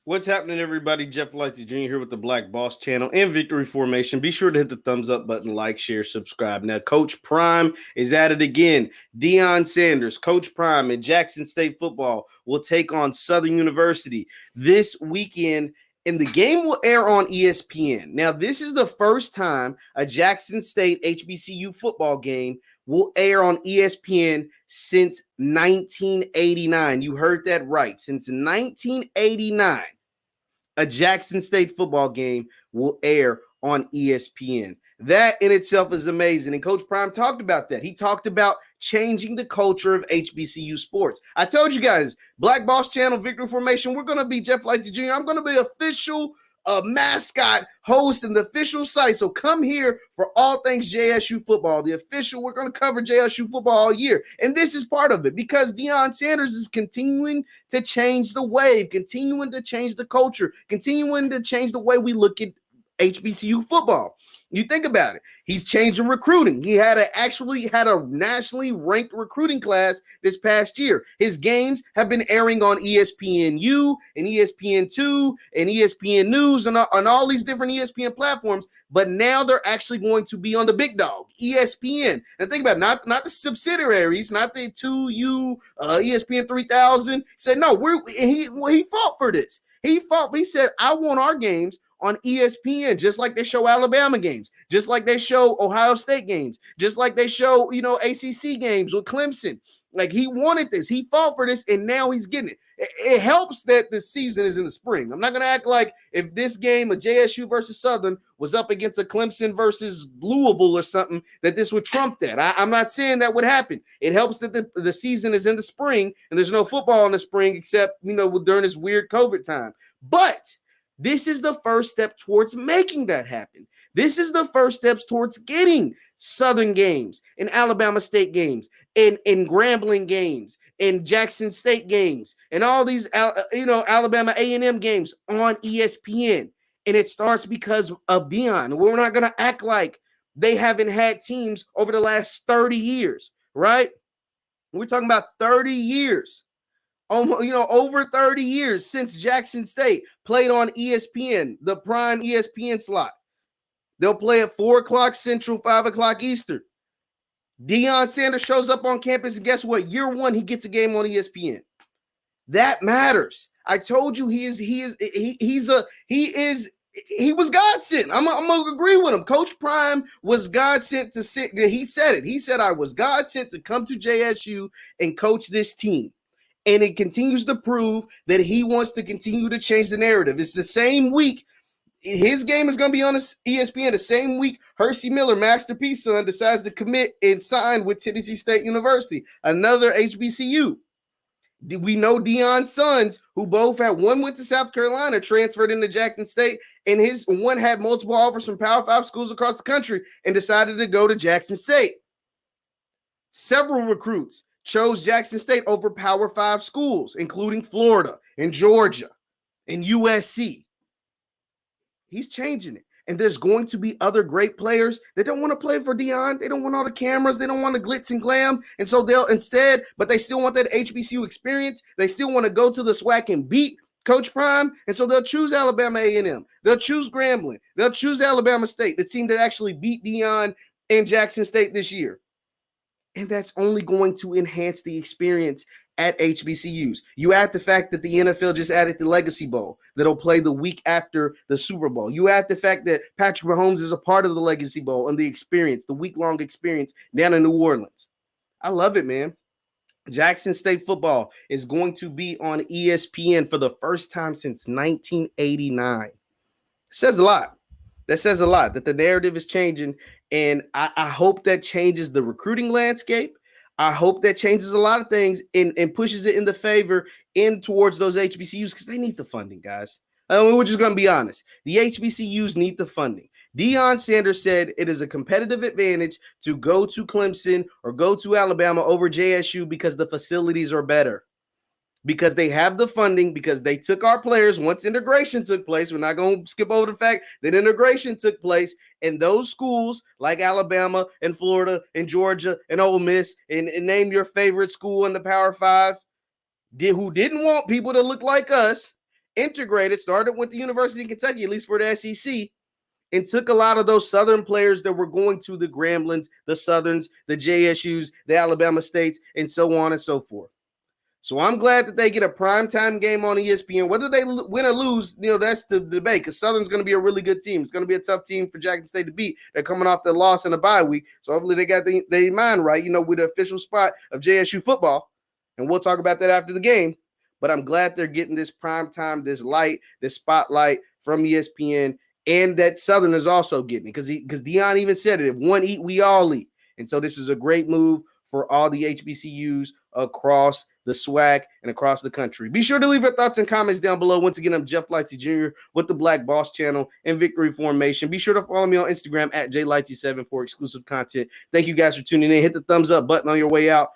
What's happening, everybody? Jeff Lightsy Jr. here with the Black Boss Channel and Victory Formation. Be sure to hit the thumbs up button, like, share, subscribe. Now, Coach Prime is at it again. Deion Sanders, Coach Prime in Jackson State football will take on Southern University this weekend, and the game will air on ESPN. Now, this is the first time a Jackson State HBCU football game will air on ESPN since 1989. You heard that right. Since 1989. A Jackson State football game will air on ESPN. That in itself is amazing. And Coach Prime talked about that. He talked about changing the culture of HBCU sports. I told you guys, Black Boss Channel, Victory Formation, we're going to be Jeff Lightsy Jr. I'm going to be official mascot host in the official site. So come here for all things JSU football. The official, we're going to cover JSU football all year. And this is part of it because Deion Sanders is continuing to change the wave, continuing to change the culture, continuing to change the way we look at HBCU football. You think about it. He's changing recruiting. He actually had a nationally ranked recruiting class this past year. His games have been airing on ESPNU and ESPN2 and ESPN News and on all these different ESPN platforms. But now they're actually going to be on the big dog, ESPN. And think about it, not the subsidiaries, not the 2U, ESPN 3000. He said, no, he fought for this. He said, I want our games on ESPN, just like they show Alabama games, just like they show Ohio State games, just like they show, ACC games with Clemson. Like he wanted this, he fought for this, and now he's getting it. It helps that the season is in the spring. I'm not going to act like if this game, a JSU versus Southern, was up against a Clemson versus Louisville or something, that this would trump that. I'm not saying that would happen. It helps that the season is in the spring, and there's no football in the spring except, during this weird COVID time. But this is the first step towards making that happen. This is the first steps towards getting Southern games and Alabama State games and Grambling games and Jackson State games and all these, Alabama A&M games on ESPN. And it starts because of Deion. We're not going to act like they haven't had teams over the last 30 years, right? We're talking about 30 years. Over 30 years since Jackson State played on ESPN, the prime ESPN slot. They'll play at 4 o'clock Central, 5 o'clock Eastern. Deion Sanders shows up on campus, and guess what? Year one, he gets a game on ESPN. That matters. I told you he was God sent. I'm gonna agree with him. Coach Prime was God sent to sit. He said it. He said, I was God sent to come to JSU and coach this team. And it continues to prove that he wants to continue to change the narrative. It's the same week. His game is going to be on ESPN the same week Hercy Miller, Master P's son, decides to commit and sign with Tennessee State University, another HBCU. We know Deion's sons, who both had one went to South Carolina, transferred into Jackson State, and his one had multiple offers from Power 5 schools across the country and decided to go to Jackson State. Several recruits chose Jackson State over Power 5 schools, including Florida and Georgia and USC. He's changing it. And there's going to be other great players that don't want to play for Deion. They don't want all the cameras. They don't want the glitz and glam. And so they'll instead, but they still want that HBCU experience. They still want to go to the SWAC and beat Coach Prime. And so they'll choose Alabama A&M. They'll choose Grambling. They'll choose Alabama State, the team that actually beat Deion and Jackson State this year. And that's only going to enhance the experience at HBCUs. You add the fact that the NFL just added the Legacy Bowl that'll play the week after the Super Bowl. You add the fact that Patrick Mahomes is a part of the Legacy Bowl and the experience, the week-long experience down in New Orleans. I love it, man. Jackson State football is going to be on ESPN for the first time since 1989. It says a lot. That says a lot, that the narrative is changing, and I hope that changes the recruiting landscape. I hope that changes a lot of things and pushes it in the favor in towards those HBCUs because they need the funding, guys. I mean, we're just going to be honest. The HBCUs need the funding. Deion Sanders said it is a competitive advantage to go to Clemson or go to Alabama over JSU because the facilities are better. Because they have the funding, because they took our players once integration took place. We're not going to skip over the fact that integration took place, and those schools like Alabama and Florida and Georgia and Ole Miss and name your favorite school in the Power 5 who didn't want people to look like us integrated, started with the University of Kentucky, at least for the SEC, and took a lot of those Southern players that were going to the Gramblins, the Southerns, the JSUs, the Alabama States, and so on and so forth. So I'm glad that they get a primetime game on ESPN. Whether they win or lose, that's the debate, because Southern's going to be a really good team. It's going to be a tough team for Jackson State to beat. They're coming off the loss in a bye week, so hopefully they got their mind right, with the official spot of JSU football, and we'll talk about that after the game. But I'm glad they're getting this primetime, this light, this spotlight from ESPN, and that Southern is also getting it, because Deion even said it, if one eat, we all eat. And so this is a great move for all the HBCUs across the SWAC and across the country. Be sure to leave your thoughts and comments down below. Once again, I'm Jeff Lightsy Jr. with the Black Boss Channel and Victory Formation. Be sure to follow me on Instagram at JLightsy7 for exclusive content. Thank you guys for tuning in. Hit the thumbs up button on your way out.